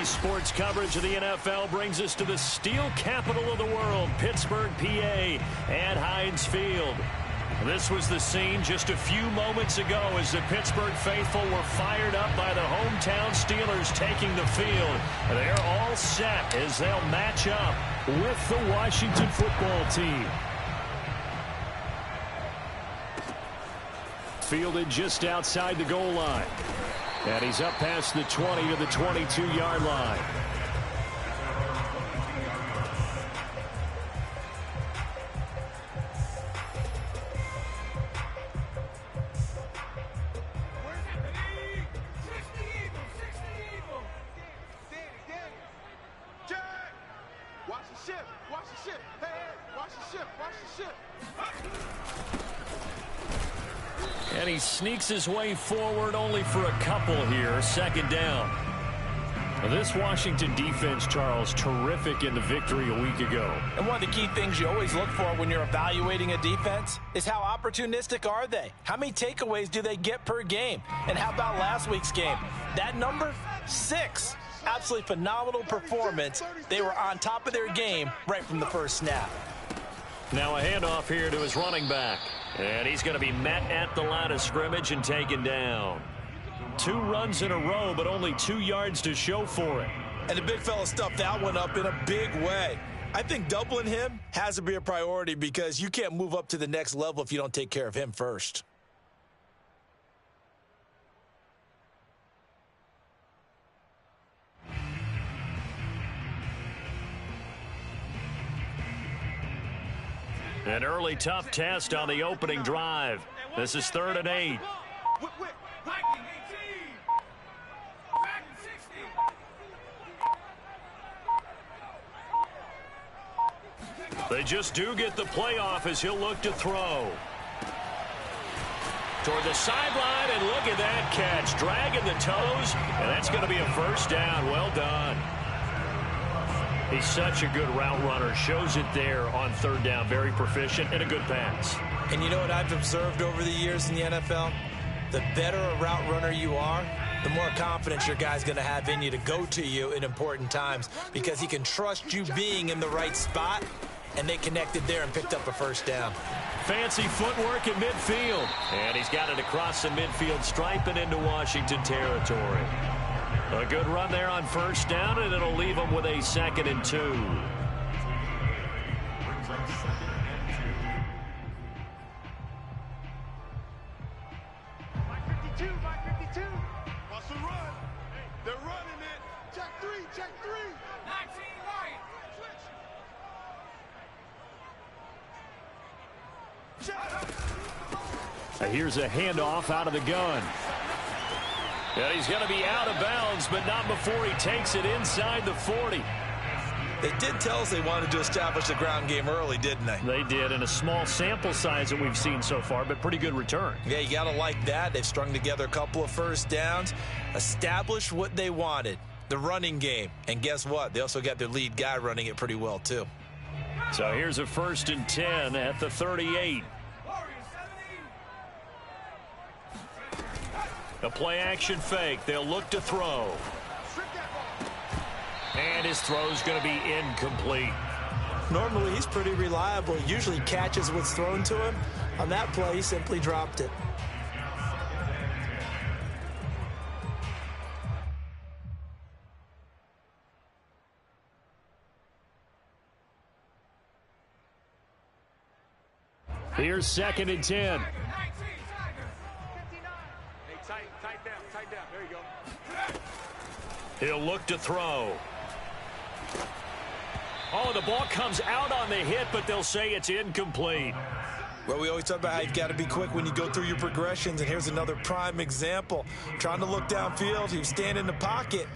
Today's sports coverage of the NFL brings us to the steel capital of the world, Pittsburgh, PA, at Heinz Field. This was the scene just a few moments ago as the Pittsburgh faithful were fired up by the hometown Steelers taking the field. They're all set as they'll match up with the Washington football team. Fielded just outside the goal line. And he's up past the 20 to the 22-yard line. And he sneaks his way forward only for a couple here. Second down. This Washington defense, Charles, terrific in the victory a week ago. And one of the key things you always look for when you're evaluating a defense is how opportunistic are they? How many takeaways do they get per game? And how about last week's game? That number? 6. Absolutely phenomenal performance. They were on top of their game right from the first snap. Now a handoff here to his running back. And he's going to be met at the line of scrimmage and taken down. 2 runs in a row, but only 2 yards to show for it. And the big fella stuffed that one up in a big way. I think doubling him has to be a priority because you can't move up to the next level if you don't take care of him first. An early tough test on the opening drive. This is 3rd and 8. They just do get the playoff as he'll look to throw. Toward the sideline, and look at that catch. Dragging the toes, and that's going to be a first down. Well done. He's such a good route runner. Shows it there on 3rd down. Very proficient and a good pass. And you know what I've observed over the years in the NFL? The better a route runner you are, the more confidence your guy's going to have in you to go to you in important times because he can trust you being in the right spot, and they connected there and picked up a first down. Fancy footwork in midfield. And he's got it across the midfield stripe and into Washington territory. A good run there on 1st down, and it'll leave them with a 2nd and 2. Wants to run. They're running it. Check 3, check 3. 19 right. Here's a handoff out of the gun. And he's going to be out of bounds, but not before he takes it inside the 40. They did tell us they wanted to establish the ground game early, didn't they? They did, in a small sample size that we've seen so far, but pretty good return. Yeah, you got to like that. They've strung together a couple of first downs, established what they wanted, the running game. And guess what? They also got their lead guy running it pretty well, too. So here's a 1st and 10 at the 38. A play-action fake. They'll look to throw. And his throw's going to be incomplete. Normally, he's pretty reliable. Usually catches what's thrown to him. On that play, he simply dropped it. Here's 2nd and 10. Tight down. There you go. He'll look to throw. Oh, the ball comes out on the hit, but they'll say it's incomplete. Well, we always talk about how you've got to be quick when you go through your progressions, and here's another prime example. Trying to look downfield, he was standing in the pocket,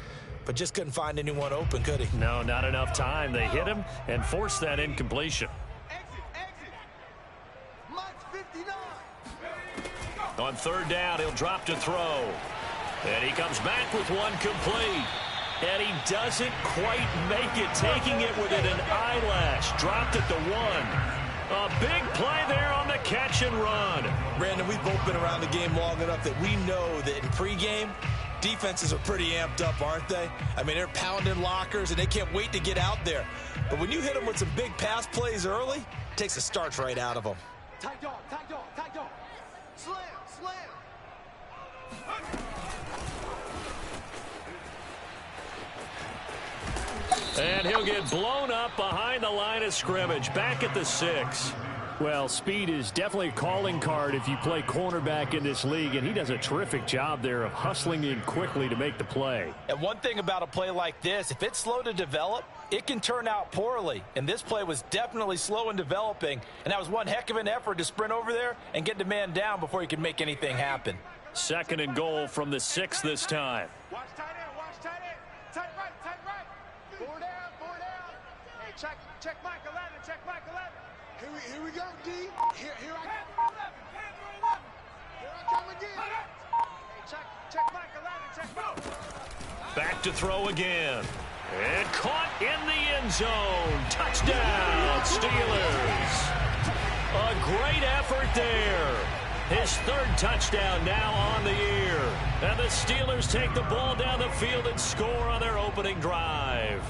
but just couldn't find anyone open, could he? No, not enough time. They hit him and forced that incompletion. On 3rd down, he'll drop to throw. And he comes back with one complete. And he doesn't quite make it, taking it within an eyelash. Dropped at the 1. A big play there on the catch and run. Brandon, we've both been around the game long enough that we know that in pregame, Defenses are pretty amped up, aren't they? I mean, they're pounding lockers, and they can't wait to get out there. But when you hit them with some big pass plays early, it takes the starch right out of them. Tight dog, tight dog, tight dog. Slam, slam. And he'll get blown up behind the line of scrimmage, back at the 6. Well, speed is definitely a calling card if you play cornerback in this league, and he does a terrific job there of hustling in quickly to make the play. And one thing about a play like this, if it's slow to develop, it can turn out poorly. And this play was definitely slow in developing, and that was one heck of an effort to sprint over there and get the man down before he could make anything happen. 2nd and goal from the 6 this time. Watch tight end, watch tight end. Tight right, tight right. 4 down, 4 down. Hey, check Mike 11, check Mike 11. Here we go, D. Here I come. Here I come again. Hey, check Mike 11, check Mike. Back to throw again. And caught in the end zone. Touchdown, Steelers. A great effort there. His 3rd touchdown now on the year. And the Steelers take the ball down the field and score on their opening drive.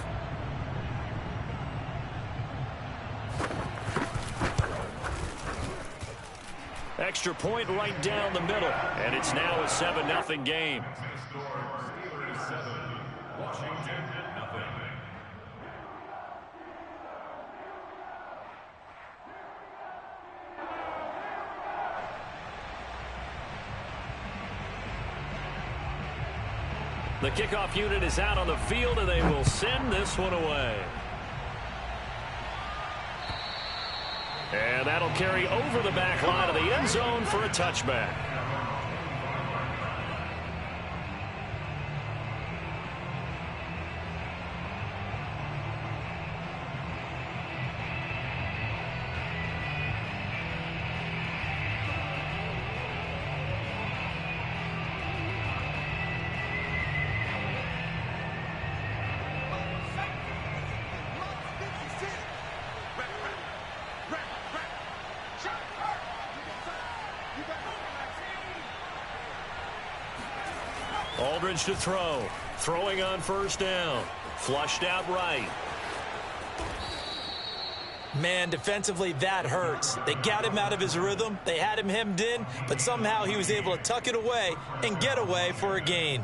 Extra point right down the middle. And it's now a 7-0 game. The kickoff unit is out on the field, and they will send this one away. And that'll carry over the back line of the end zone for a touchback. Aldridge to throw. Throwing on 1st down. Flushed out right. Man, defensively, that hurts. They got him out of his rhythm. They had him hemmed in, but somehow he was able to tuck it away and get away for a gain.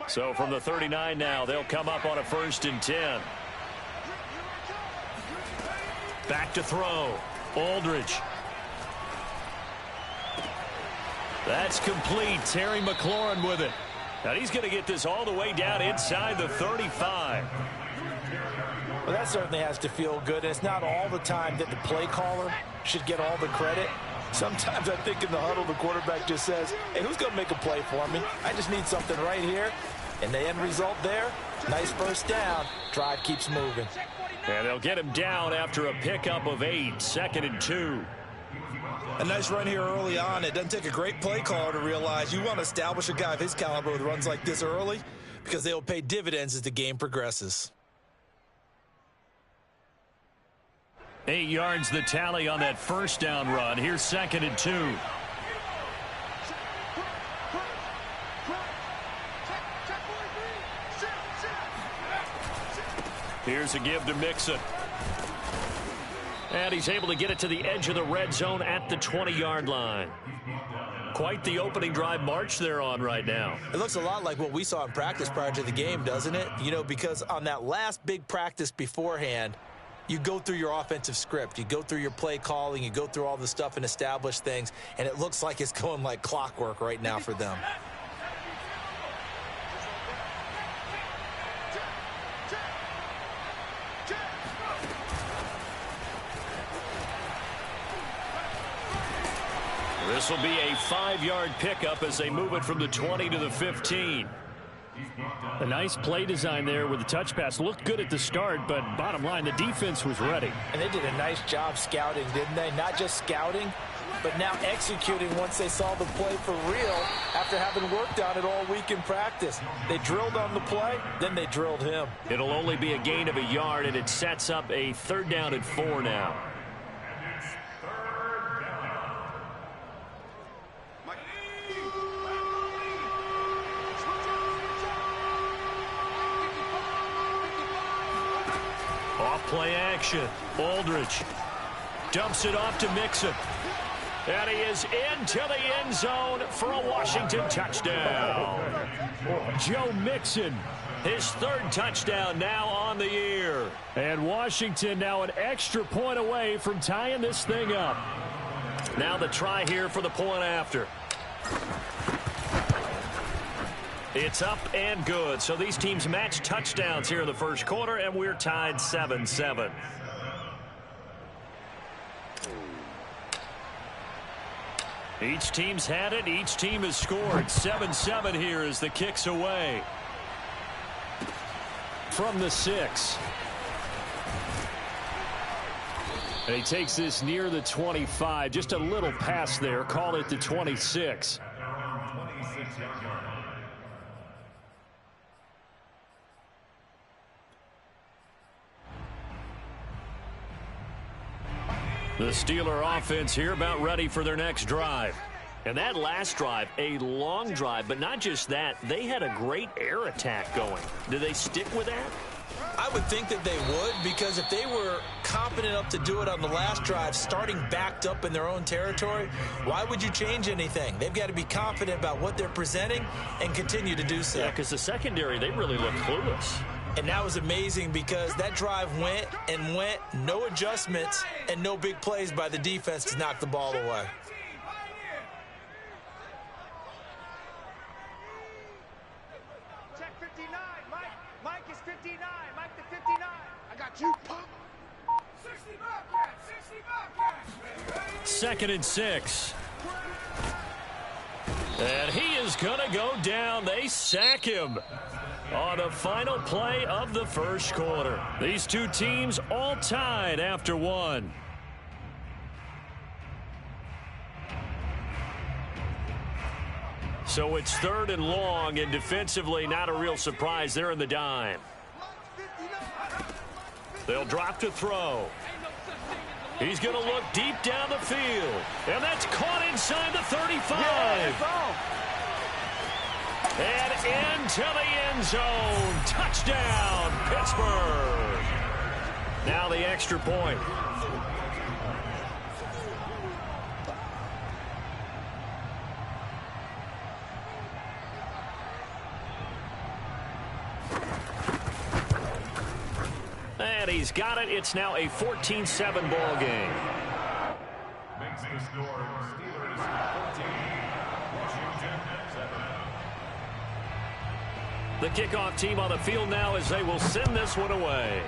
So from the 39 now, they'll come up on a 1st and 10. Back to throw. Aldridge. That's complete. Terry McLaurin with it. Now he's going to get this all the way down inside the 35. Well, that certainly has to feel good. And it's not all the time that the play caller should get all the credit. Sometimes I think in the huddle, the quarterback just says, hey, who's going to make a play for me? I just need something right here. And the end result there, nice 1st down. Drive keeps moving. And they'll get him down after a pickup of 8, 2nd and 2. A nice run here early on. It doesn't take a great play caller to realize you want to establish a guy of his caliber with runs like this early because they will pay dividends as the game progresses. 8 yards the tally on that 1st down run. Here's 2nd and 2. Here's a give to Mixon. And he's able to get it to the edge of the red zone at the 20-yard line. Quite the opening drive march they're on right now. It looks a lot like what we saw in practice prior to the game, doesn't it? You know, because on that last big practice beforehand, you go through your offensive script. You go through your play calling. You go through all the stuff and establish things. And it looks like it's going like clockwork right now for them. This will be a 5-yard pickup as they move it from the 20 to the 15. A nice play design there with the touch pass. Looked good at the start, but bottom line, the defense was ready. And they did a nice job scouting, didn't they? Not just scouting, but now executing once they saw the play for real after having worked on it all week in practice. They drilled on the play, then they drilled him. It'll only be a gain of a yard, and it sets up a 3rd down and 4 now. Off-play action. Aldridge dumps it off to Mixon. And he is into the end zone for a Washington touchdown. Joe Mixon, his 3rd touchdown now on the year. And Washington now an extra point away from tying this thing up. Now the try here for the point after. It's up and good. So these teams match touchdowns here in the first quarter, and we're tied 7-7. Each team's had it. Each team has scored. 7-7 here as the kick's away. From the 6. And he takes this near the 25. Just a little pass there. Call it the 26. The Steeler offense here about ready for their next drive. And that last drive, a long drive, but not just that. They had a great air attack going. Do they stick with that? I would think that they would, because if they were competent enough to do it on the last drive, starting backed up in their own territory, why would you change anything? They've got to be confident about what they're presenting and continue to do so. Yeah, because the secondary, they really look clueless. And that was amazing because that drive went and went, no adjustments and no big plays by the defense to knock the ball away. Check 59, Mike. Mike is 59. Mike the 59. I got you, punk. 60 Bobcats, 60 Bobcats. 2nd and 6. And he is going to go down. They sack him on the final play of the first quarter. These two teams all tied after 1. So it's 3rd and long, and defensively not a real surprise. They're in the dime. They'll drop to throw. He's going to look deep down the field. And that's caught inside the 35. And into the end zone. Touchdown, Pittsburgh. Now the extra point. And he's got it. It's now a 14-7 ball game. Makes the score Steelers 14, Washington 7. The kickoff team on the field now as they will send this one away.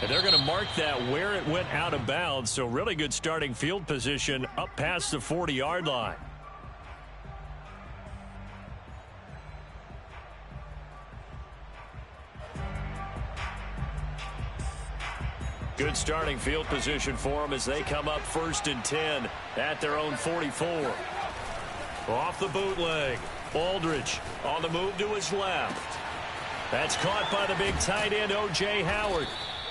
And they're going to mark that where it went out of bounds. So really good starting field position up past the 40-yard line. Good starting field position for them as they come up 1st and 10 at their own 44. Off the bootleg. Aldridge on the move to his left. That's caught by the big tight end, O.J. Howard.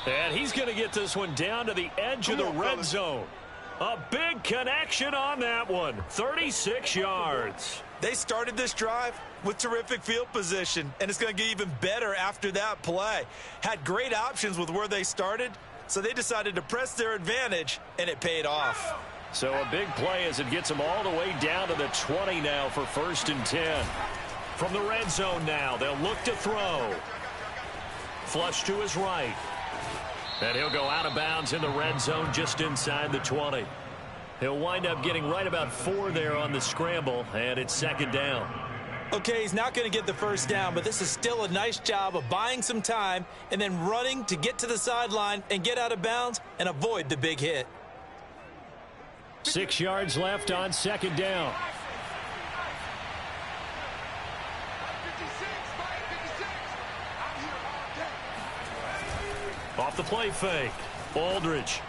And he's going to get this one down to the edge of the red zone. A big connection on that one. 36 yards. They started this drive with terrific field position, and it's going to get even better after that play. Had great options with where they started, so they decided to press their advantage, and it paid off. So a big play as it gets them all the way down to the 20 now for 1st and 10. From the red zone now, they'll look to throw. Flush to his right. And he'll go out of bounds in the red zone just inside the 20. He'll wind up getting right about 4 there on the scramble, and it's 2nd down. Okay, he's not going to get the first down, but this is still a nice job of buying some time and then running to get to the sideline and get out of bounds and avoid the big hit. 6 yards left on 2nd down. 56, Mike, 56. I'm here all day. Off the play fake. Aldridge.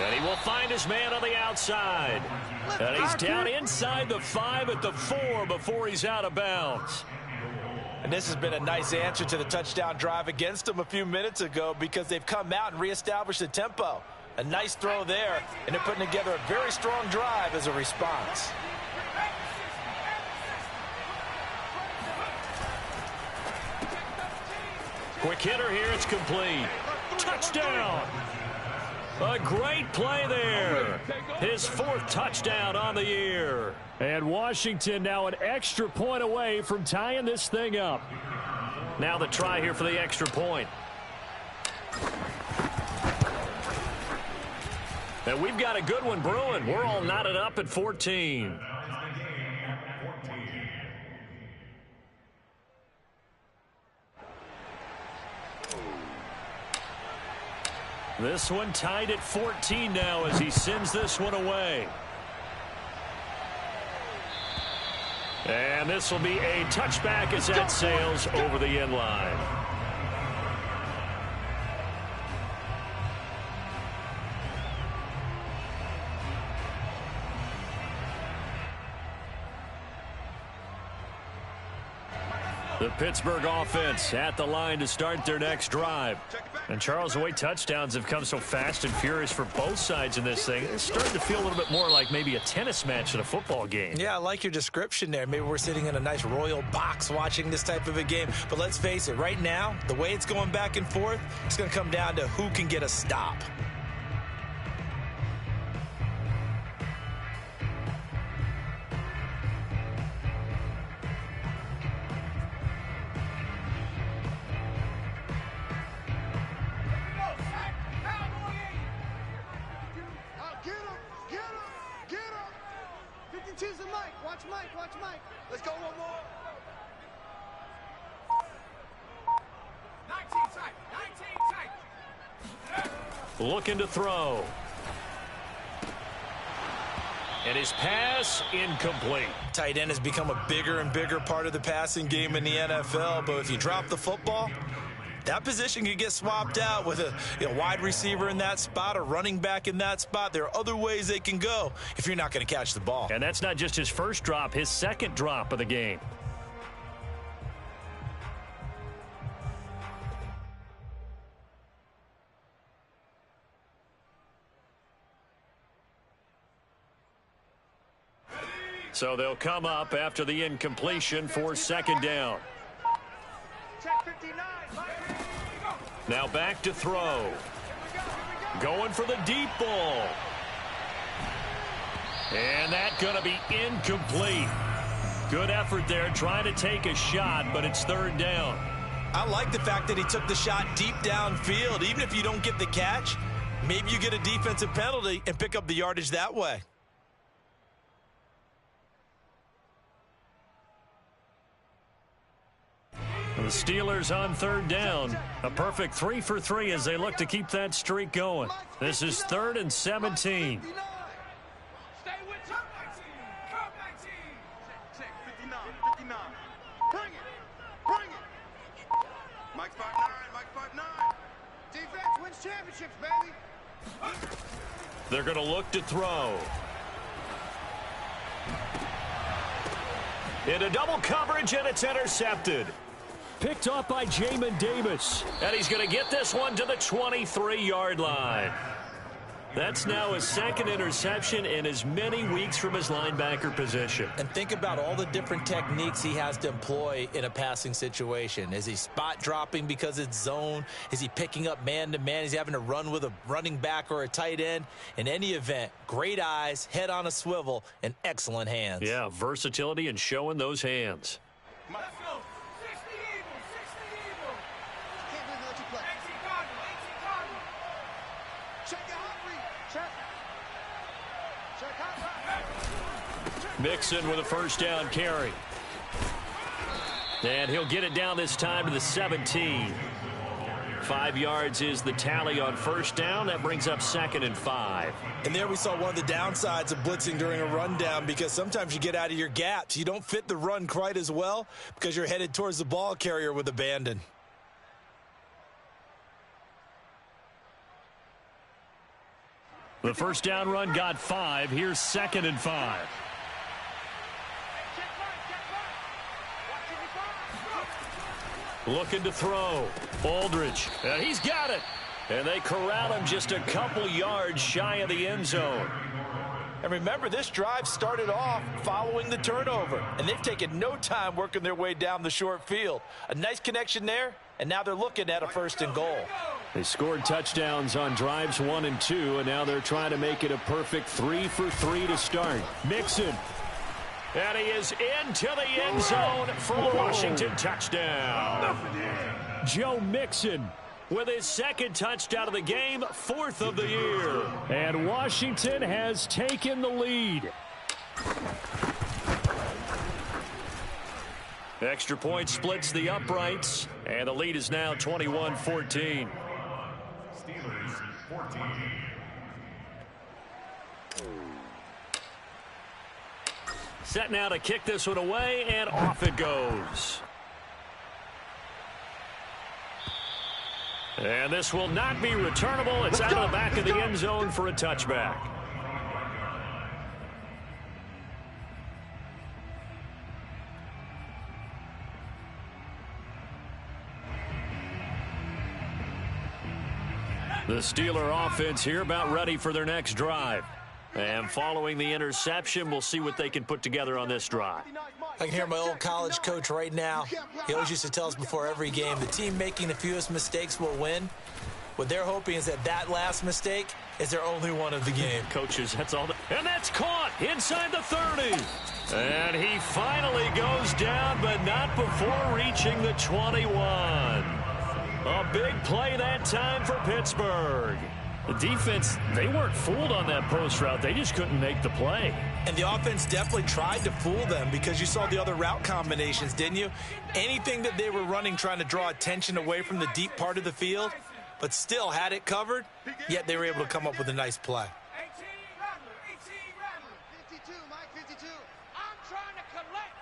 And he will find his man on the outside. And he's down inside the 5 at the 4 before he's out of bounds. And this has been a nice answer to the touchdown drive against them a few minutes ago because they've come out and reestablished the tempo. A nice throw there, and they're putting together a very strong drive as a response. Quick hitter here, it's complete. Touchdown! A great play there. His 4th touchdown on the year. And Washington now an extra point away from tying this thing up. Now the try here for the extra point. And we've got a good one brewing. We're all knotted up at 14. This one tied at 14 now as he sends this one away. And this will be a touchback as that sails over the end line. The Pittsburgh offense at the line to start their next drive. And Charles, the way touchdowns have come so fast and furious for both sides in this thing, it's starting to feel a little bit more like maybe a tennis match than a football game. Yeah, I like your description there. Maybe we're sitting in a nice royal box watching this type of a game. But let's face it, right now, the way it's going back and forth, it's going to come down to who can get a stop. Watch Mike. Let's go one more. 19 tight. 19 tight. Looking to throw. And his pass incomplete. Tight end has become a bigger and bigger part of the passing game in the NFL, but if you drop the football, that position can get swapped out with a wide receiver in that spot, a running back in that spot. There are other ways they can go if you're not going to catch the ball. And that's not just his first drop, his second drop of the game. So they'll come up after the incompletion for second down. Check 59. Now back to throw. Going for the deep ball. And that's going to be incomplete. Good effort there trying to take a shot, but it's third down. I like the fact that he took the shot deep downfield. Even if you don't get the catch, maybe you get a defensive penalty and pick up the yardage that way. The Steelers on third down. A perfect 3 for 3 as they look to keep that streak going. This is 3rd and 17. Stay with Come 19. Come 19. Check 59. 59. Bring it. Bring it. Mike's 5'9. Mike's 5'9. Defense wins championships, baby. They're going to look to throw. Into double coverage, and it's intercepted. Picked off by Jamin Davis. And he's going to get this one to the 23-yard line. That's now his second interception in as many weeks from his linebacker position. And think about all the different techniques he has to employ in a passing situation. Is he spot dropping because it's zone? Is he picking up man-to-man? Is he having to run with a running back or a tight end? In any event, great eyes, head on a swivel, and excellent hands. Yeah, versatility and showing those hands. Let's go. 60 Eagles. 60 Eagles. Can't believe they let you play. 18 Cardinal. 18 Cardinal. Check your hot read. Check. Check hot read. Mixon with a first down carry. And he'll get it down this time to the 17. 5 yards is the tally on first down. That brings up 2nd and 5. And there we saw one of the downsides of blitzing during a rundown, because sometimes you get out of your gaps. You don't fit the run quite as well because you're headed towards the ball carrier with abandon. The first down run got 5. Here's 2nd and 5. Looking to throw. Aldridge. And he's got it. And they corral him just a couple yards shy of the end zone. And remember, this drive started off following the turnover. And they've taken no time working their way down the short field. A nice connection there. And now they're looking at a 1st and goal. They scored touchdowns on drives 1 and 2, and now they're trying to make it a perfect 3 for 3 to start. Mixon. And he is into the end zone for a Washington touchdown. Joe Mixon with his 2nd touchdown of the game, 4th of the year. And Washington has taken the lead. Extra point splits the uprights, and the lead is now 21-14. Steelers 14. Set now to kick this one away, and off it goes. And this will not be returnable. It's out of the back of the end zone for a touchback. The Steeler offense here about ready for their next drive. And following the interception, we'll see what they can put together on this drive. I can hear my old college coach right now. He always used to tell us before every game, the team making the fewest mistakes will win. What they're hoping is that last mistake is their only one of the game. Coaches, that's all. And that's caught inside the 30. And he finally goes down, but not before reaching the 21. A big play that time for Pittsburgh. The defense, they weren't fooled on that post route. They just couldn't make the play. And the offense definitely tried to fool them because you saw the other route combinations, didn't you? Anything that they were running trying to draw attention away from the deep part of the field, but still had it covered, yet they were able to come up with a nice play. 52, Mike, 52. I'm trying to collect.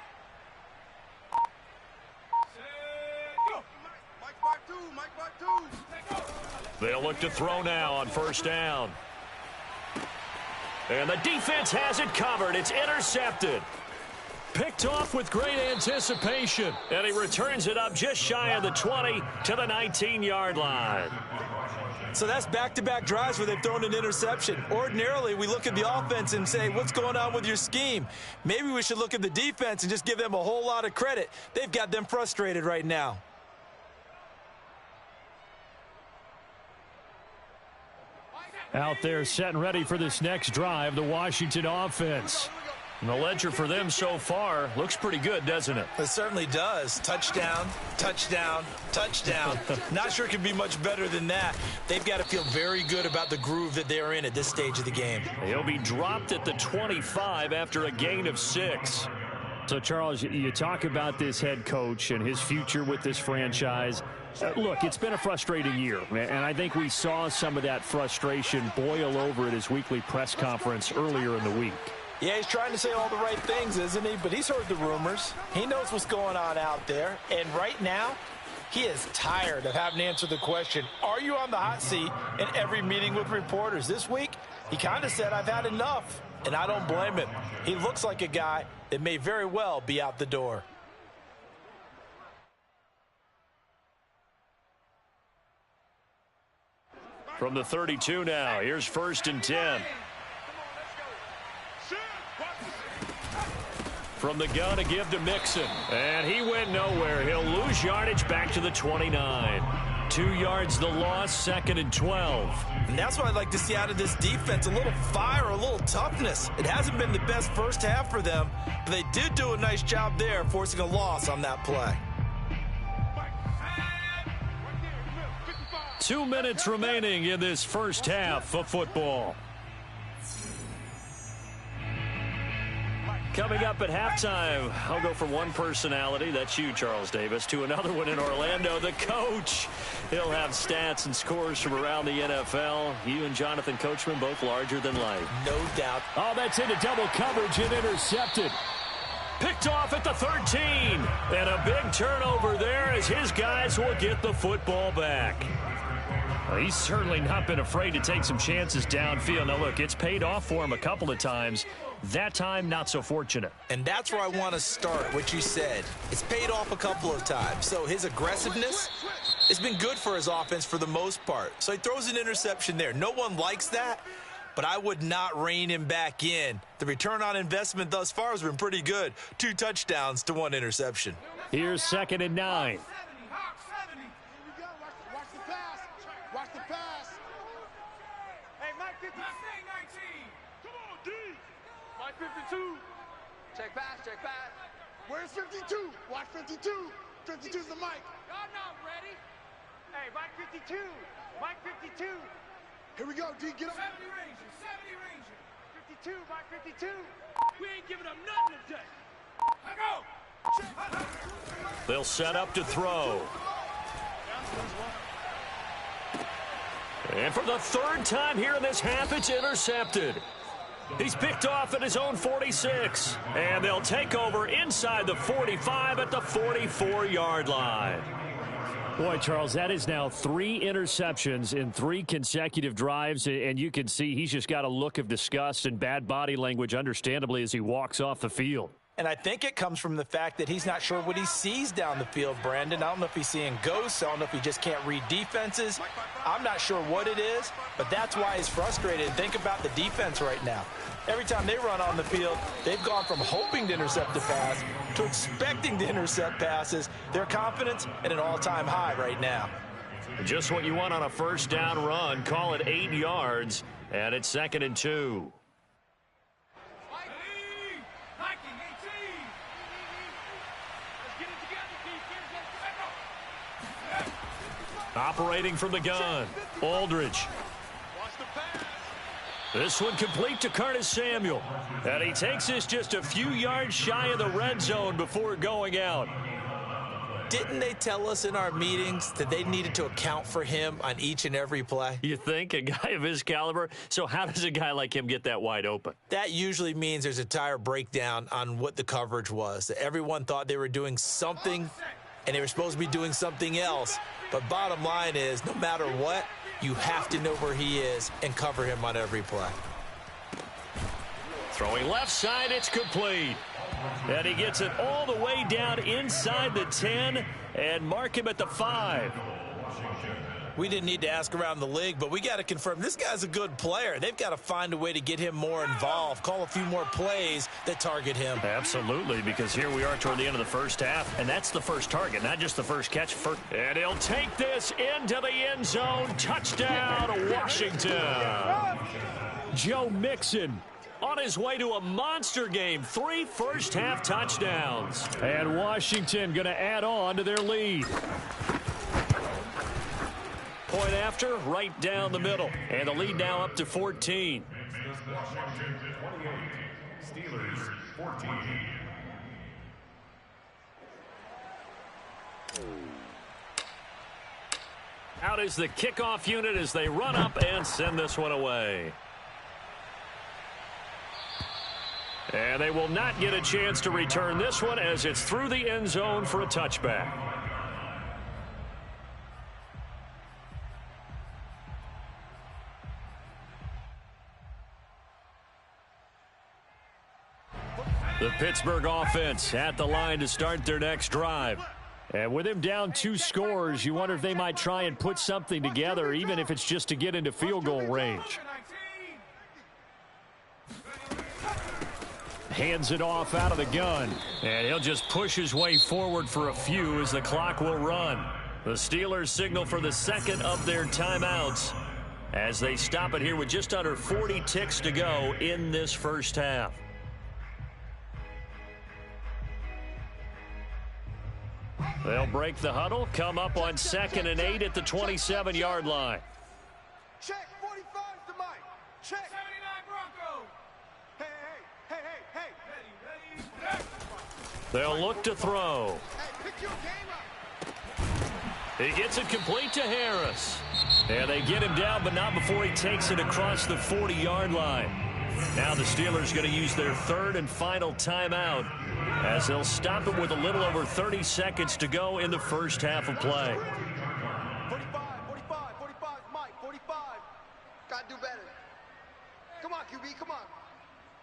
Mike 5-2. They'll look to throw now on 1st down. And the defense has it covered. It's intercepted. Picked off with great anticipation. And he returns it up just shy of the 20 to the 19-yard line. So that's back-to-back drives where they've thrown an interception. Ordinarily, we look at the offense and say, what's going on with your scheme? Maybe we should look at the defense and just give them a whole lot of credit. They've got them frustrated right now. Out there set and ready for this next drive, the Washington offense. And the ledger for them so far looks pretty good, doesn't it? It certainly does. Touchdown, touchdown, touchdown. Not sure it can be much better than that. They've got to feel very good about the groove that they're in at this stage of the game. He'll be dropped at the 25 after a gain of 6. So, Charles, you talk about this head coach and his future with this franchise. Look, it's been a frustrating year, and I think we saw some of that frustration boil over at his weekly press conference earlier in the week. Yeah, he's trying to say all the right things, isn't he? But he's heard the rumors. He knows what's going on out there. And right now, he is tired of having to answer the question, are you on the hot seat in every meeting with reporters? This week, he kind of said, I've had enough. And I don't blame him. He looks like a guy that may very well be out the door. From the 32 now, here's 1st and 10. From the gun to give to Mixon. And he went nowhere. He'll lose yardage back to the 29. 2 yards the loss, 2nd and 12. And that's what I'd like to see out of this defense. A little fire, a little toughness. It hasn't been the best first half for them, but they did do a nice job there, forcing a loss on that play. 2 minutes remaining in this first half of football. Coming up at halftime, I'll go from one personality, that's you, Charles Davis, to another one in Orlando, the coach. He'll have stats and scores from around the NFL. You and Jonathan Coachman, both larger than life. No doubt. Oh, that's into double coverage and intercepted. Picked off at the 13. And a big turnover there as his guys will get the football back. Well, he's certainly not been afraid to take some chances downfield. Now, look, it's paid off for him a couple of times. That time, not so fortunate. And that's where I want to start, what you said. It's paid off a couple of times. So his aggressiveness has been good for his offense for the most part. So he throws an interception there. No one likes that, but I would not rein him back in. The return on investment thus far has been pretty good. 2 touchdowns to 1 interception. Here's 2nd and 9. Watch the pass. Hey, Mike 50. Come on, D. Mike 52. Check pass. Where's 52? Watch 52. 52's the Mike. Y'all not ready. Hey, Mike 52. Mike 52. Here we go, D. Get up. 70 Ranger. 52, Mike 52. We ain't giving up nothing today. I go. They'll set up to throw. And for the 3rd time here in this half, it's intercepted. He's picked off at his own 46. And they'll take over inside the 45 at the 44-yard line. Boy, Charles, that is now 3 interceptions in 3 consecutive drives. And you can see he's just got a look of disgust and bad body language, understandably, as he walks off the field. And I think it comes from the fact that he's not sure what he sees down the field, Brandon. I don't know if he's seeing ghosts. I don't know if he just can't read defenses. I'm not sure what it is, but that's why he's frustrated. Think about the defense right now. Every time they run on the field, they've gone from hoping to intercept a pass to expecting to intercept passes. Their confidence at an all-time high right now. Just what you want on a 1st down run. Call it 8 yards, and it's 2nd and 2. Operating from the gun, Aldridge. This one complete to Curtis Samuel. And he takes this just a few yards shy of the red zone before going out. Didn't they tell us in our meetings that they needed to account for him on each and every play? You think? A guy of his caliber? So how does a guy like him get that wide open? That usually means there's a tire breakdown on what the coverage was. Everyone thought they were doing something, and they were supposed to be doing something else. But bottom line is, no matter what, you have to know where he is and cover him on every play. Throwing left side, it's complete. And he gets it all the way down inside the 10 and mark him at the 5. We didn't need to ask around the league, but we got to confirm this guy's a good player. They've got to find a way to get him more involved, call a few more plays that target him. Absolutely, because here we are toward the end of the 1st half, and that's the first target, not just the first catch. And he'll take this into the end zone. Touchdown, Washington. Joe Mixon on his way to a monster game. 3 first-half touchdowns. And Washington going to add on to their lead. Point after, right down the middle. And the lead now up to 14. Washington 28, Steelers 14. Out is the kickoff unit as they run up and send this one away. And they will not get a chance to return this one as it's through the end zone for a touchback. The Pittsburgh offense at the line to start their next drive. And with him down 2 scores, you wonder if they might try and put something together, even if it's just to get into field goal range. Hands it off out of the gun. And he'll just push his way forward for a few as the clock will run. The Steelers signal for the 2nd of their timeouts as they stop it here with just under 40 ticks to go in this first half. They'll break the huddle, come up on 2nd and 8 at the 27-yard line. Check, 45 to Mike. Check. 79 Bronco. Hey. They'll look to throw. Hey, pick your game up. He gets it complete to Harris. And they get him down, but not before he takes it across the 40-yard line. Now the Steelers going to use their 3rd and final timeout as they'll stop it with a little over 30 seconds to go in the first half of play. 45, Mike. Gotta do better. Come on, QB, come on.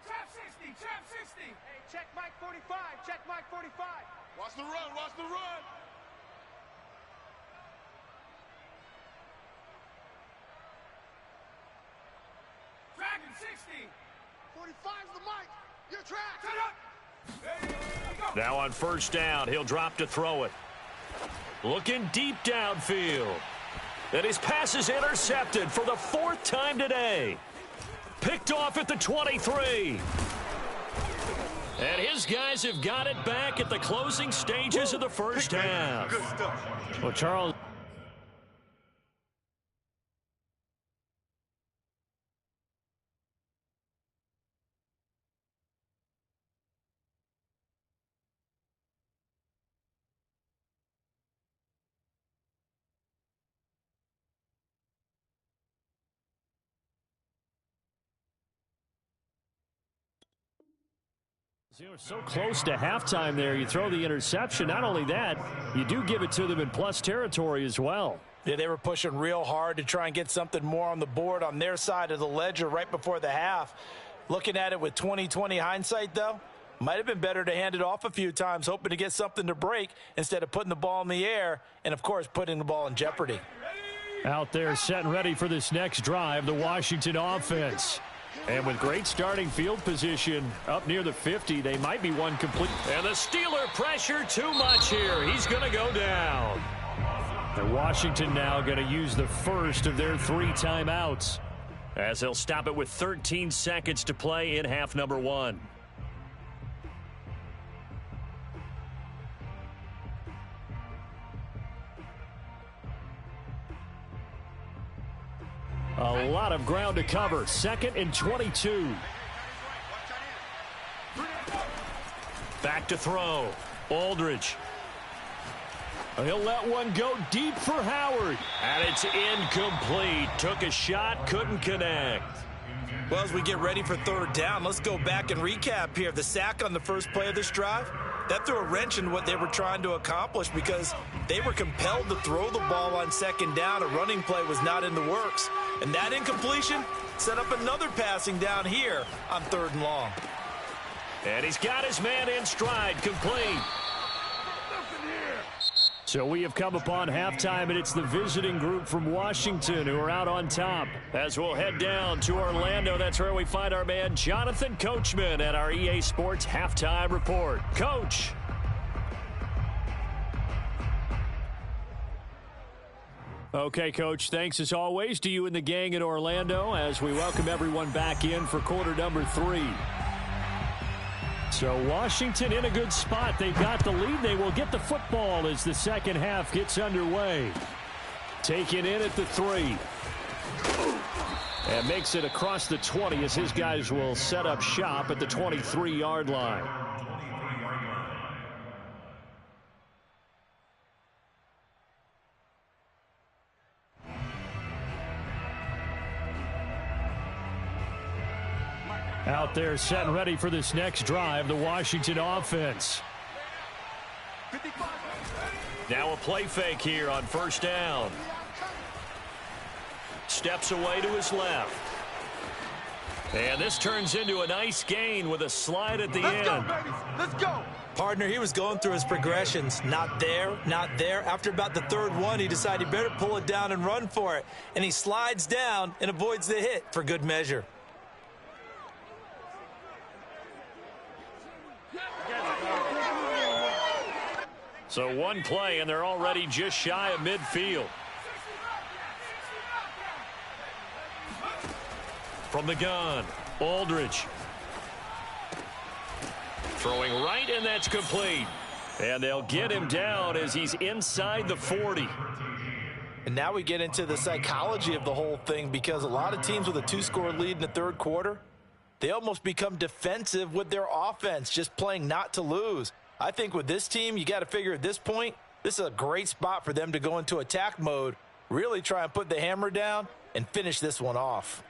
Trap 60, trap 60. Hey, check Mike 45, check Mike 45. Watch the run, watch the run. Dragon 60. 45's the mic. Your track. Set up. There you go. Now on first down, he'll drop to throw it. Looking deep downfield. And his pass is intercepted for the fourth time today. Picked off at the 23. And his guys have got it back at the closing stages of the first half. Good stuff. Well, Charles. You're so close to halftime there. You throw the interception. Not only that, you do give it to them in plus territory as well. Yeah, they were pushing real hard to try and get something more on the board on their side of the ledger right before the half. Looking at it with 20/20 hindsight, though, might have been better to hand it off a few times, hoping to get something to break instead of putting the ball in the air and, of course, putting the ball in jeopardy. Out there set and ready for this next drive, the Washington offense. And with great starting field position up near the 50, they might be one complete. And the Steeler pressure too much here. He's going to go down. And Washington now going to use the first of their 3 timeouts, as they'll stop it with 13 seconds to play in half number 1. A lot of ground to cover. 2nd and 22. Back to throw. Aldridge. He'll let one go deep for Howard. And it's incomplete. Took a shot, couldn't connect. Well, as we get ready for third down, let's go back and recap here. The sack on the first play of this drive, that threw a wrench in what they were trying to accomplish because they were compelled to throw the ball on second down. A running play was not in the works. And that incompletion set up another passing down here on 3rd and long. And he's got his man in stride, complete. So we have come upon halftime, and it's the visiting group from Washington who are out on top. As we'll head down to Orlando, that's where we find our man Jonathan Coachman at our EA Sports Halftime Report. Coach. Okay, Coach, thanks as always to you and the gang in Orlando as we welcome everyone back in for quarter number 3. So Washington in a good spot. They've got the lead. They will get the football as the second half gets underway. Taken in at the 3. And makes it across the 20 as his guys will set up shop at the 23-yard line. Out there set and ready for this next drive, the Washington offense. Now a play fake here on first down. Steps away to his left. And this turns into a nice gain with a slide at the end. Let's go, baby. Let's go. Partner, he was going through his progressions. Not there, not there. After about the 3rd one, he decided he better pull it down and run for it. And he slides down and avoids the hit for good measure. So one play, and they're already just shy of midfield. From the gun, Aldridge. Throwing right, and that's complete. And they'll get him down as he's inside the 40. And now we get into the psychology of the whole thing because a lot of teams with a 2-score lead in the 3rd quarter, they almost become defensive with their offense, just playing not to lose. I think with this team, you got to figure at this point, this is a great spot for them to go into attack mode, really try and put the hammer down and finish this one off.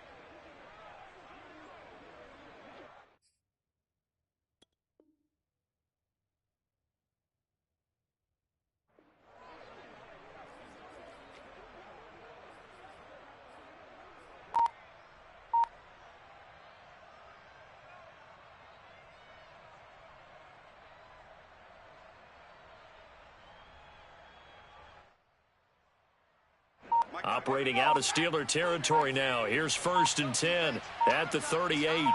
Operating out of Steeler territory now. Here's 1st and 10 at the 38.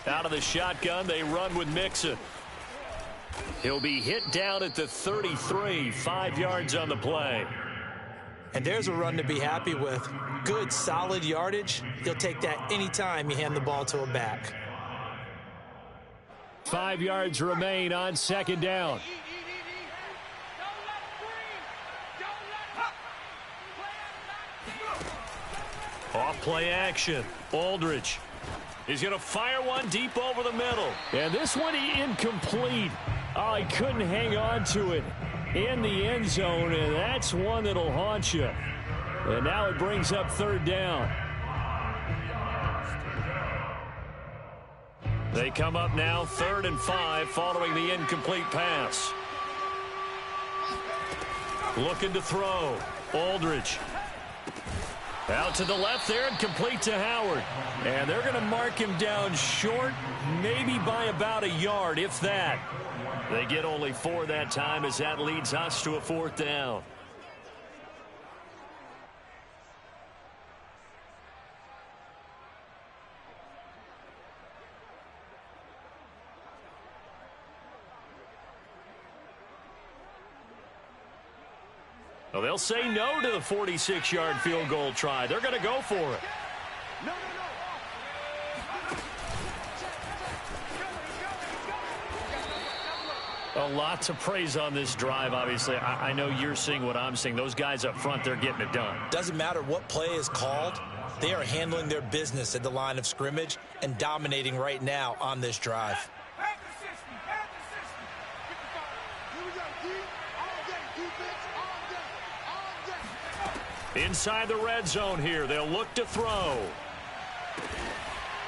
Out of the shotgun, they run with Mixon. He'll be hit down at the 33, 5 yards on the play. And there's a run to be happy with. Good, solid yardage. He'll take that anytime you hand the ball to a back. 5 yards remain on 2nd down. Off play action. Aldridge. He's going to fire one deep over the middle. And this one incomplete. Oh, he couldn't hang on to it in the end zone, and that's one that'll haunt you. And now it brings up 3rd down. They come up now 3rd and 5 following the incomplete pass. Looking to throw. Aldridge. Out to the left there and complete to Howard. And they're going to mark him down short, maybe by about a yard, if that. They get only 4 that time as that leads us to a 4th down. Well, they'll say no to the 46-yard field goal try. They're going to go for it. A lot to praise on this drive, obviously. I know you're seeing what I'm seeing. Those guys up front, they're getting it done. Doesn't matter what play is called. They are handling their business at the line of scrimmage and dominating right now on this drive. Inside the red zone here. They'll look to throw.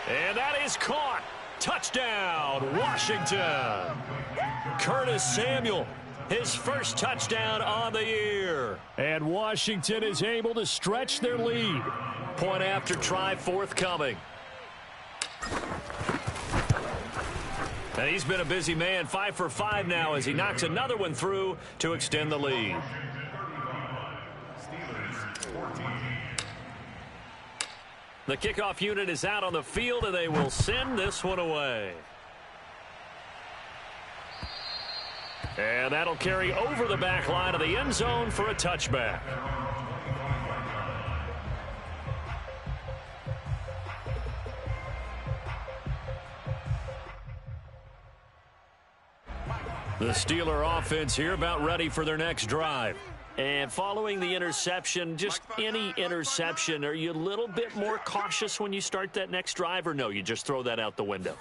And that is caught. Touchdown, Washington. Curtis Samuel, his first touchdown on the year. And Washington is able to stretch their lead. Point after try forthcoming. And he's been a busy man, 5 for 5 now as he knocks another one through to extend the lead. The kickoff unit is out on the field, and they will send this one away. And that'll carry over the back line of the end zone for a touchback. The Steeler offense here about ready for their next drive. And following the interception, just any interception, are you a little bit more cautious when you start that next drive, or no, you just throw that out the window?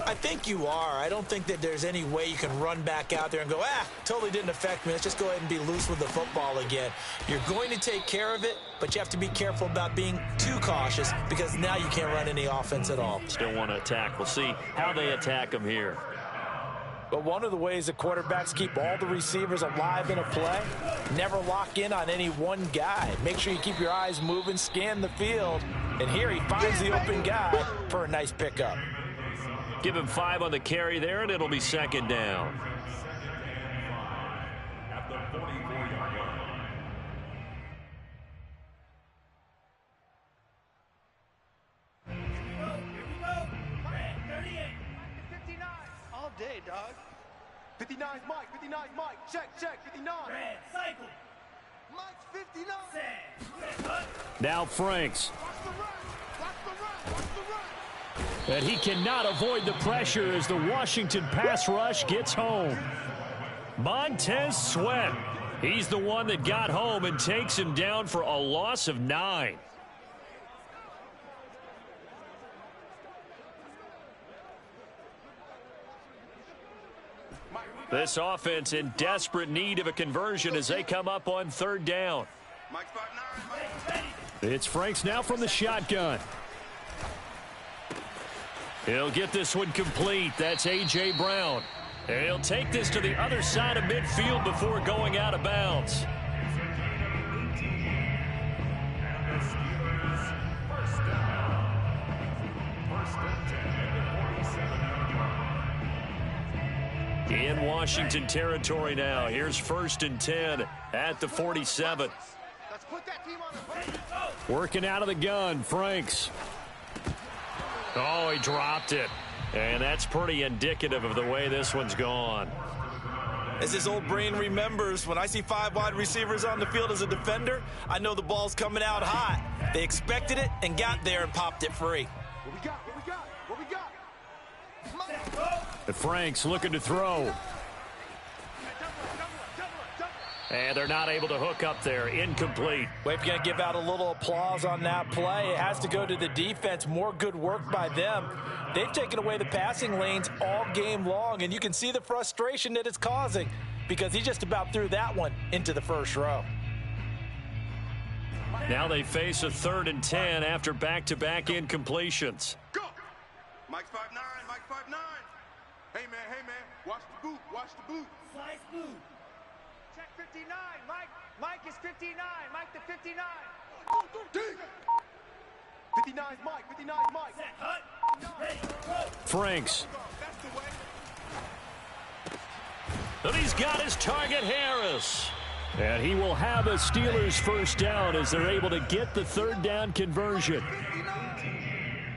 I think you are. I don't think that there's any way you can run back out there and go, totally didn't affect me. Let's just go ahead and be loose with the football again. You're going to take care of it, but you have to be careful about being too cautious because now you can't run any offense at all. Still want to attack. We'll see how they attack them here. But one of the ways that quarterbacks keep all the receivers alive in a play, never lock in on any one guy. Make sure you keep your eyes moving, scan the field. And here he finds the open guy for a nice pickup. Give him 5 on the carry there, and it'll be 2nd down. At the 44-yard line. Day, dog. 59's Mike. 59's Mike. Check. 59. Red, cycle. Mike's 59. Now Franks. Watch the run. And he cannot avoid the pressure as the Washington pass rush gets home. Montez Sweat. He's the one that got home and takes him down for a loss of 9. This offense in desperate need of a conversion as they come up on 3rd down. It's Franks now from the shotgun. He'll get this one complete. That's A.J. Brown. And he'll take this to the other side of midfield before going out of bounds. In Washington territory now. Here's 1st and 10 at the 47. Let's put Working out of the gun, Franks. Oh, he dropped it. And that's pretty indicative of the way this one's gone. As his old brain remembers, when I see 5 wide receivers on the field as a defender, I know the ball's coming out hot. They expected it and got there and popped it free. What we got? What we got? What we got? But Franks looking to throw. And they're not able to hook up there. Incomplete. We're going to give out a little applause on that play. It has to go to the defense. More good work by them. They've taken away the passing lanes all game long, and you can see the frustration that it's causing because he just about threw that one into the first row. Now they face a 3rd and 10 after back-to-back incompletions. Go! Mike's 5'9", Mike's 5'9". Hey, man, watch the boot, watch the boot. Slice boot. Check 59, Mike. Mike is 59. Mike the 59. 59's Mike. 59's Mike. Set, hut. Franks. That's the way. And he's got his target, Harris. And he will have a Steelers first down as they're able to get the 3rd down conversion.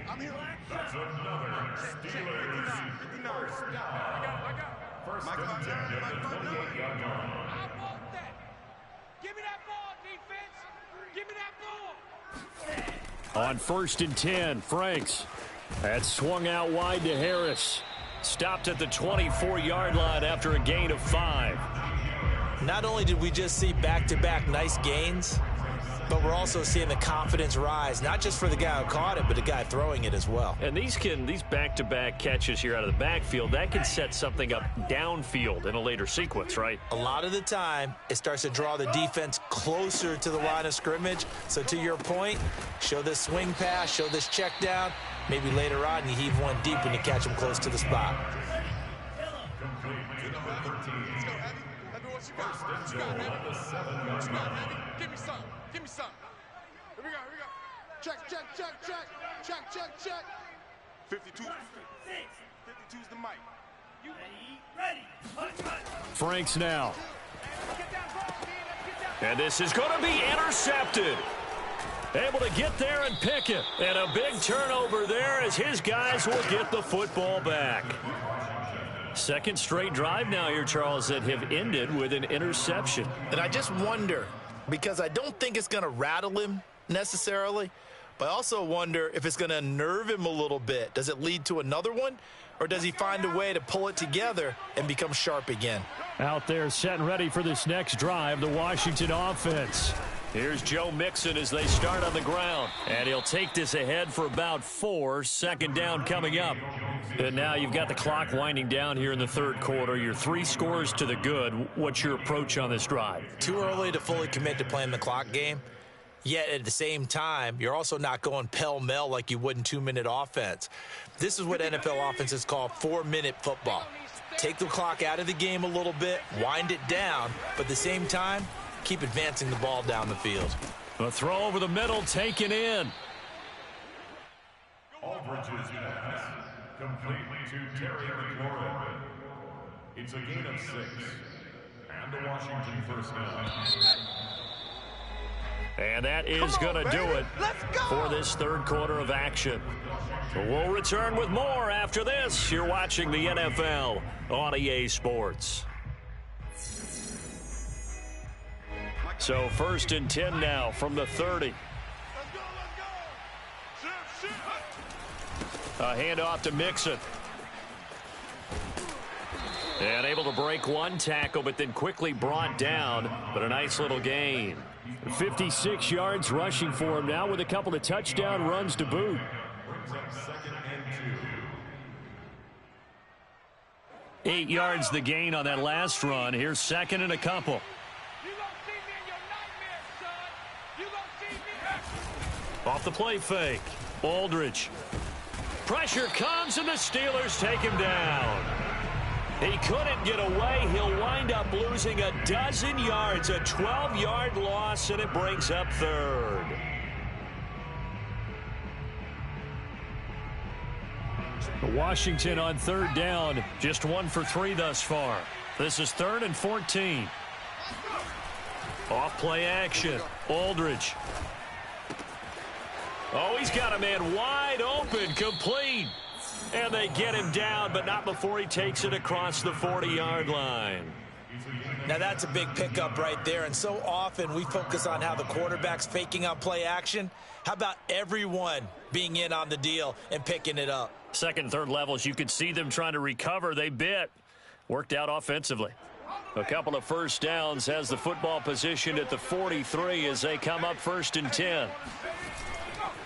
I'm here. That's another Steelers. 59. I got it. First Mike 5'9", Mike 5'9". I want that. Give me that ball, defense. Give me that ball. On 1st and 10, Franks. That swung out wide to Harris. Stopped at the 24-yard line after a gain of 5. Not only did we just see back-to-back nice gains, but we're also seeing the confidence rise, not just for the guy who caught it, but the guy throwing it as well. And these back-to-back catches here out of the backfield, that can set something up downfield in a later sequence, right? A lot of the time, it starts to draw the defense closer to the line of scrimmage. So to your point, show this swing pass, show this check down. Maybe later on you heave one deep when you catch him close to the spot. Give me some. Give me some. Here we go. Check. 52. 52's the mic. You ready? Franks now. Get that ball, D. Let's get that. And this is going to be intercepted. Able to get there and pick it. And a big turnover there as his guys will get the football back. Second straight drive now here, Charles, that have ended with an interception. And I just wonder, because I don't think it's going to rattle him necessarily, but I also wonder if it's going to nerve him a little bit. Does it lead to another one, or does he find a way to pull it together and become sharp again? Out there set and ready for this next drive, the Washington offense. Here's Joe Mixon as they start on the ground. And he'll take this ahead for about 4. 2nd down coming up. And now you've got the clock winding down here in the 3rd quarter. You're 3 scores to the good. What's your approach on this drive? Too early to fully commit to playing the clock game. Yet at the same time, you're also not going pell-mell like you would in 2-minute offense. This is what NFL offenses call 4-minute football. Take the clock out of the game a little bit, wind it down, but at the same time, keep advancing the ball down the field. A throw over the middle taken in. Aldridge's pass complete to Terry McLaurin. It's a gain of 6. And the Washington first down. And that is going to do it for this 3rd quarter of action. We'll return with more after this. You're watching the NFL on EA Sports. So 1st and 10 now from the 30. A handoff to Mixon. And able to break one tackle, but then quickly brought down. But a nice little gain. 56 yards rushing for him now with a couple of touchdown runs to boot. Brings up 2nd and 2. 8 yards the gain on that last run. Here's 2nd and a couple. You gonna see me in your nightmares, son. You gonna see me. Off the play fake. Aldridge. Pressure comes and the Steelers take him down. He couldn't get away. He'll wind up losing a dozen yards, a 12-yard loss, and it brings up 3rd. Washington on 3rd down, just 1 for 3 thus far. This is 3rd and 14. Off play action. Aldridge. Oh, he's got a man wide open, complete. And they get him down, but not before he takes it across the 40-yard line. Now, that's a big pickup right there, and so often we focus on how the quarterback's faking on play action. How about everyone being in on the deal and picking it up? Second and third levels, you could see them trying to recover. They bit. Worked out offensively. A couple of first downs, has the football position at the 43 as they come up 1st and 10.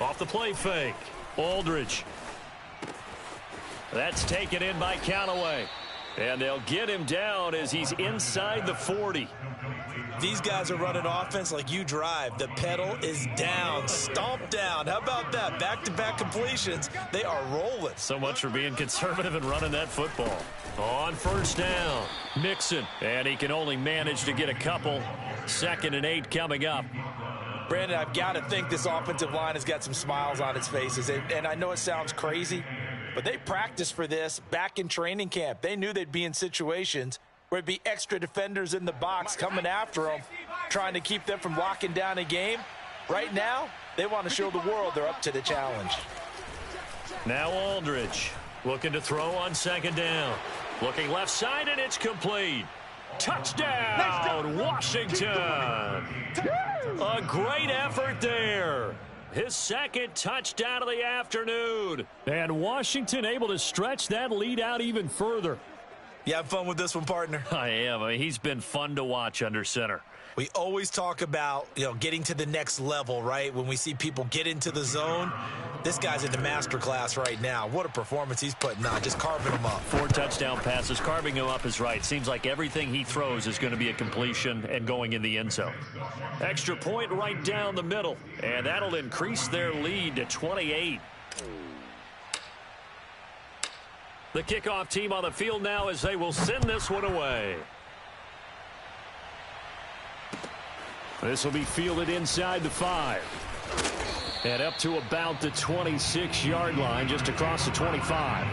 Off the play fake. Aldridge. That's taken in by Callaway. And they'll get him down as he's inside the 40. These guys are running offense like you drive. The pedal is down, stomped down. How about that? Back-to-back completions. They are rolling. So much for being conservative and running that football. On first down, Mixon. And he can only manage to get a couple. 2nd and 8 coming up. Brandon, I've got to think this offensive line has got some smiles on its faces. And I know it sounds crazy, but they practiced for this back in training camp. They knew they'd be in situations where it'd be extra defenders in the box coming after them, trying to keep them from locking down a game. Right now, they want to show the world they're up to the challenge. Now Aldridge looking to throw on 2nd down. Looking left side, and it's complete. Touchdown, Washington. A great effort there. His 2nd touchdown of the afternoon. And Washington able to stretch that lead out even further. You have fun with this one, partner? I am. He's been fun to watch under center. We always talk about, getting to the next level, right? When we see people get into the zone, this guy's in the master class right now. What a performance he's putting on, just carving them up. 4 touchdown passes. Carving him up is right. Seems like everything he throws is going to be a completion and going in the end zone. Extra point right down the middle, and that'll increase their lead to 28. The kickoff team on the field now as they will send this one away. This will be fielded inside the 5. And up to about the 26-yard line, just across the 25.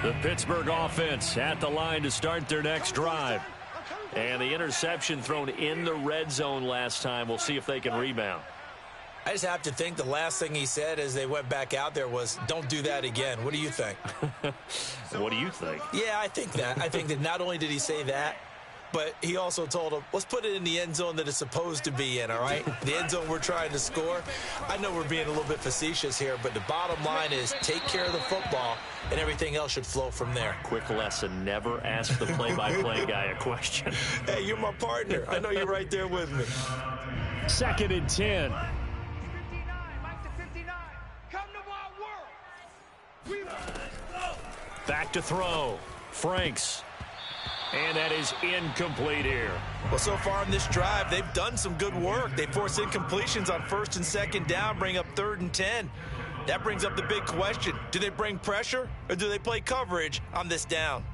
The Pittsburgh offense at the line to start their next drive. And the interception thrown in the red zone last time. We'll see if they can rebound. I just have to think the last thing he said as they went back out there was, don't do that again. What do you think? What do you think? Yeah, I think that. I think that not only did he say that, but he also told him, let's put it in the end zone that it's supposed to be in, all right? The end zone we're trying to score. I know we're being a little bit facetious here, but the bottom line is take care of the football, and everything else should flow from there. Quick lesson, never ask the play-by-play guy a question. Hey, you're my partner. I know you're right there with me. 2nd and 10. Back to throw. Franks. And that is incomplete here. Well, so far in this drive, they've done some good work. They force incompletions on 1st and 2nd down, bring up 3rd and 10. That brings up the big question. Do they bring pressure or do they play coverage on this down?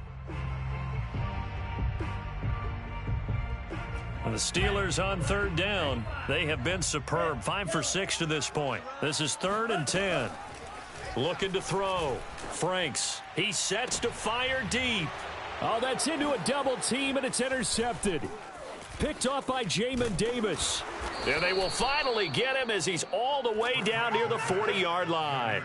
The Steelers on 3rd down. They have been superb. 5 for 6 to this point. This is 3rd and 10. Looking to throw. Franks. He sets to fire deep. Oh, that's into a double team, and it's intercepted. Picked off by Jamin Davis. And they will finally get him as he's all the way down near the 40-yard line.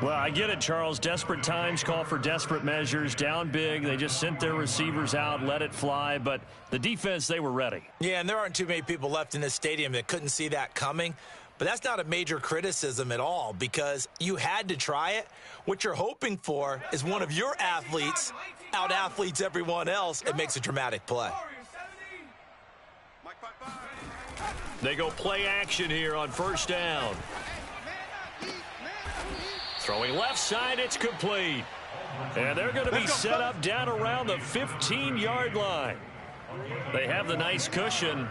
Well, I get it, Charles. Desperate times call for desperate measures. Down big. They just sent their receivers out, let it fly. But the defense, they were ready. Yeah, and there aren't too many people left in this stadium that couldn't see that coming. But that's not a major criticism at all because you had to try it. What you're hoping for is one of your athletes out-athletes everyone else and makes a dramatic play. They go play action here on 1st down. Throwing left side, it's complete. And they're going to be set up down around the 15-yard line. They have the nice cushion.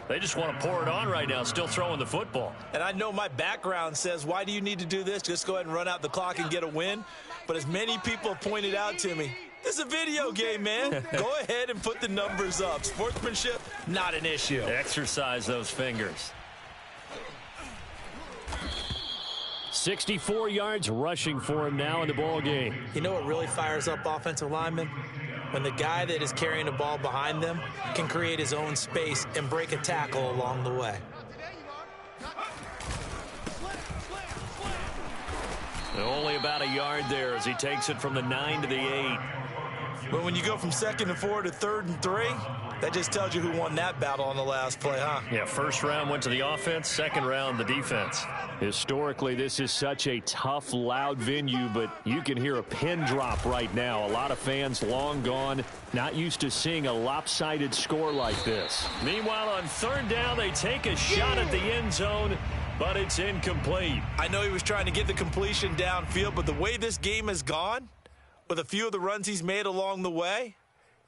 They just want to pour it on right now, still throwing the football. And I know my background says, why do you need to do this? Just go ahead and run out the clock and get a win. But as many people pointed out to me, this is a video game, man. Go ahead and put the numbers up. Sportsmanship, not an issue. Exercise those fingers. 64 yards rushing for him now in the ball game. You know what really fires up offensive linemen? When the guy that is carrying the ball behind them can create his own space and break a tackle along the way. Only about a yard there as he takes it from the 9 to the 8. But when you go from 2nd and 4 to 3rd and 3, that just tells you who won that battle on the last play, huh? Yeah, first round went to the offense, second round the defense. Historically, this is such a tough, loud venue, but you can hear a pin drop right now. A lot of fans long gone, not used to seeing a lopsided score like this. Meanwhile, on 3rd down, they take a shot at the end zone, but it's incomplete. I know he was trying to get the completion downfield, but the way this game has gone, with a few of the runs he's made along the way,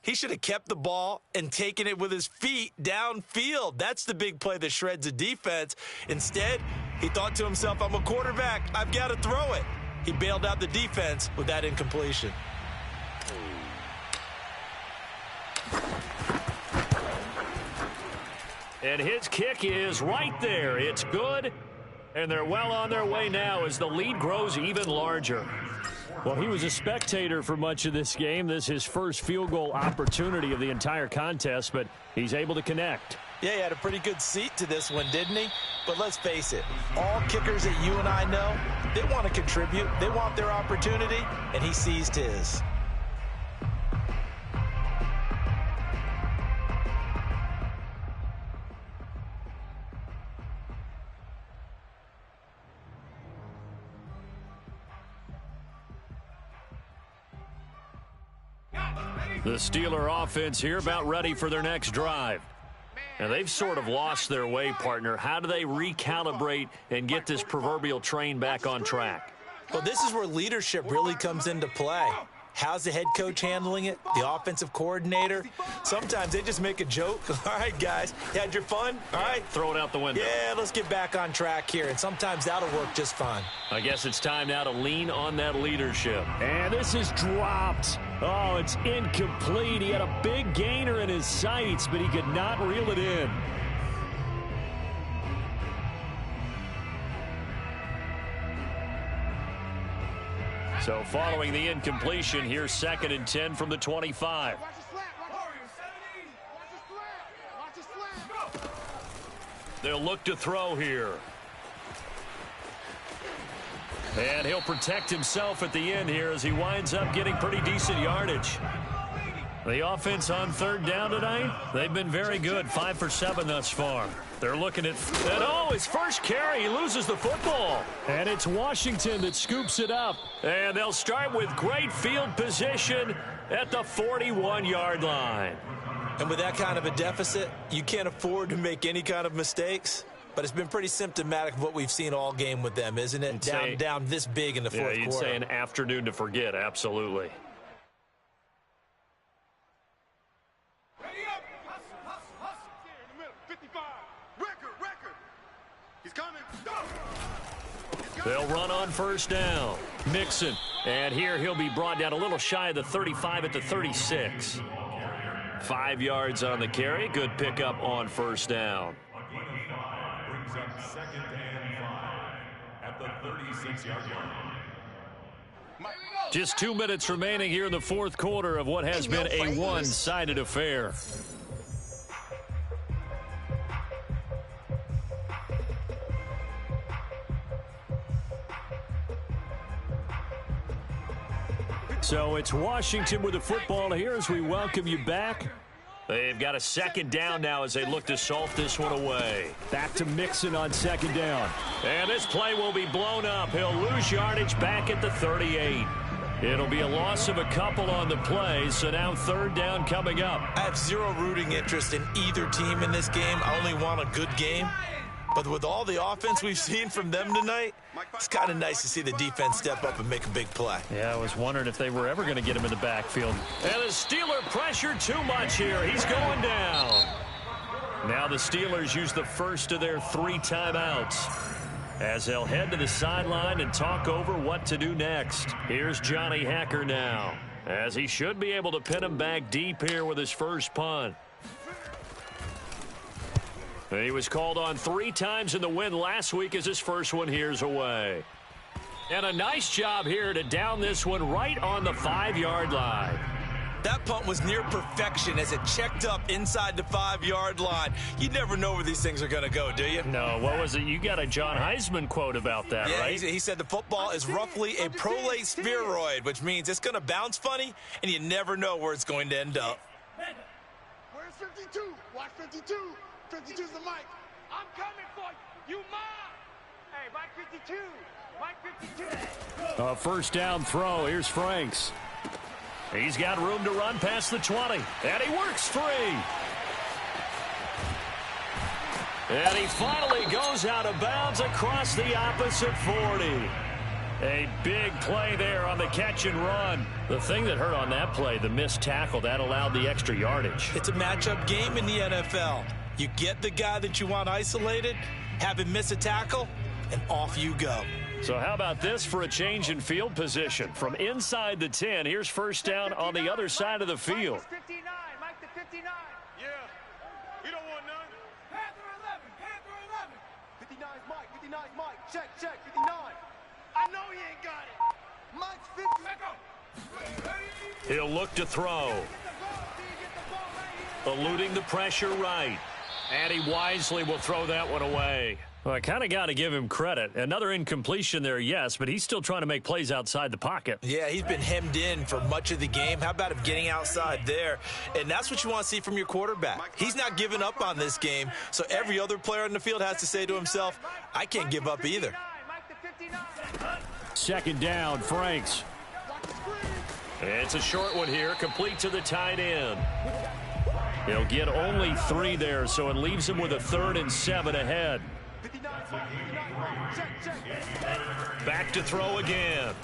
he should have kept the ball and taken it with his feet downfield. That's the big play that shreds a defense. Instead, he thought to himself, I'm a quarterback. I've got to throw it. He bailed out the defense with that incompletion. And his kick is right there. It's good, and they're well on their way now as the lead grows even larger. Well, he was a spectator for much of this game. This is his first field goal opportunity of the entire contest, but he's able to connect. Yeah, he had a pretty good seat to this one, didn't he? But let's face it, all kickers that you and I know, they want to contribute. They want their opportunity, and he seized his. The Steeler offense here about ready for their next drive. And they've sort of lost their way, partner. How do they recalibrate and get this proverbial train back on track? Well, this is where leadership really comes into play. How's the head coach handling it? The offensive coordinator? Sometimes they just make a joke. All right, guys, you had your fun? All right. Throw it out the window. Yeah, let's get back on track here. And sometimes that'll work just fine. I guess it's time now to lean on that leadership. And this is dropped. Oh, it's incomplete. He had a big gainer in his sights, but he could not reel it in. So following the incompletion, here's 2nd and 10 from the 25. They'll look to throw here. And he'll protect himself at the end here as he winds up getting pretty decent yardage. The offense on 3rd down tonight, they've been very good, 5 for 7 thus far. They're looking at, and oh, his first carry, he loses the football. And it's Washington that scoops it up. And they'll start with great field position at the 41-yard line. And with that kind of a deficit, you can't afford to make any kind of mistakes. But it's been pretty symptomatic of what we've seen all game with them, isn't it? Down this big in the fourth quarter. Yeah, you'd say an afternoon to forget, absolutely. They'll run on 1st down. Mixon. And here he'll be brought down a little shy of the 35 at the 36. 5 yards on the carry. Good pickup on 1st down. Brings up 2nd and 5 at the 36-yard line. Just 2 minutes remaining here in the fourth quarter of what has been a one-sided affair. So it's Washington with the football here as we welcome you back. They've got a 2nd down now as they look to salt this one away. Back to Mixon on 2nd down. And this play will be blown up. He'll lose yardage back at the 38. It'll be a loss of a couple on the play, so now 3rd down coming up. I have zero rooting interest in either team in this game. I only want a good game. But with all the offense we've seen from them tonight, it's kind of nice to see the defense step up and make a big play. Yeah, I was wondering if they were ever going to get him in the backfield. And the Steeler pressure too much here. He's going down. Now the Steelers use the first of their 3 timeouts as they'll head to the sideline and talk over what to do next. Here's Johnny Hacker now, as he should be able to pin him back deep here with his first punt. He was called on 3 times in the win last week as his first one here's away. And a nice job here to down this one right on the 5-yard line. That punt was near perfection as it checked up inside the 5-yard line. You never know where these things are going to go, do you? No, what was it? You got a John Heisman quote about that, yeah, right? He said the football is roughly a prolate spheroid, which means it's going to bounce funny, and you never know where it's going to end up. Where's 52? Watch 52. 52's the mic. I'm coming for you. You mine. Hey, Mike 52. Mike 52. A first down throw. Here's Franks. He's got room to run past the 20. And he works free. And he finally goes out of bounds across the opposite 40. A big play there on the catch and run. The thing that hurt on that play, the missed tackle, that allowed the extra yardage. It's a matchup game in the NFL. You get the guy that you want isolated, have him miss a tackle, and off you go. So how about this for a change in field position? From inside the 10, here's first down on the other side of the field. Mike 59. Mike the 59. Yeah. We don't want none. Panther 11. Panther 11. 59's Mike. 59's Mike. Check, check. 59. I know he ain't got it. Mike's 50. Let go. He'll look to throw. Eluding the pressure right. And he wisely will throw that one away. Well, I kind of got to give him credit. Another incompletion there, yes, but he's still trying to make plays outside the pocket. Yeah, he's been hemmed in for much of the game. How about him getting outside there? And that's what you want to see from your quarterback. He's not giving up on this game, so every other player in the field has to say to himself, I can't give up either. Second down, Franks. It's a short one here, complete to the tight end. He'll get only 3 there, so it leaves him with a 3rd and 7 ahead. Back to throw again.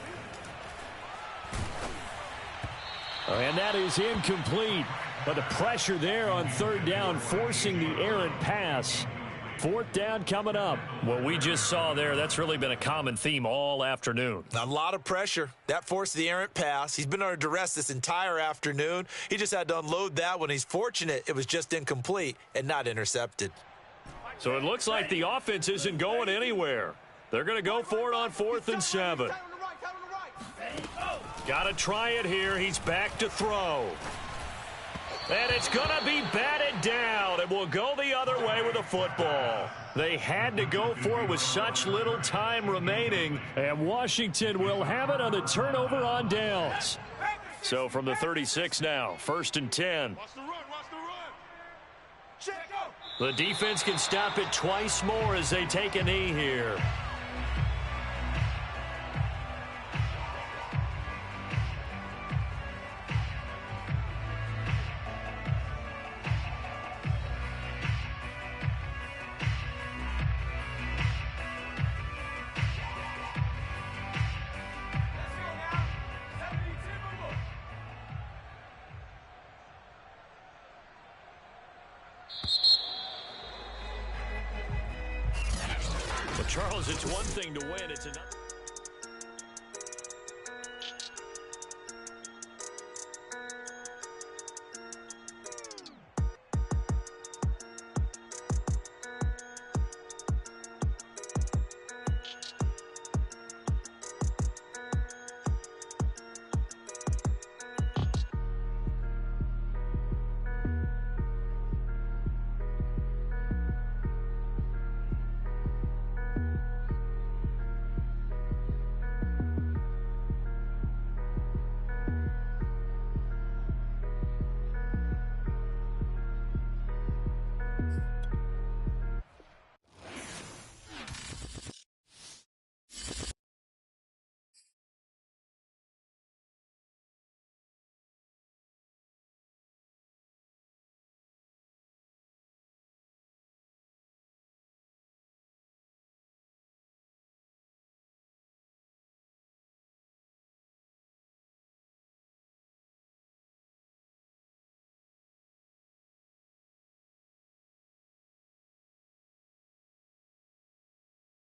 And that is incomplete. But the pressure there on 3rd down, forcing the errant pass. 4th down coming up. What we just saw there, that's really been a common theme all afternoon. A lot of pressure. That forced the errant pass. He's been under duress this entire afternoon. He just had to unload that one. He's fortunate it was just incomplete and not intercepted. So it looks like the offense isn't going anywhere. They're going to go for it on 4th and 7. Got to try it here. He's back to throw. And it's going to be batted down. It will go the other way with the football. They had to go for it with such little time remaining. And Washington will have it on the turnover on downs. So from the 36 now, 1st and 10. Watch the run. Watch the run. Check. The defense can stop it twice more as they take a knee here. Charles, it's one thing to win, it's another.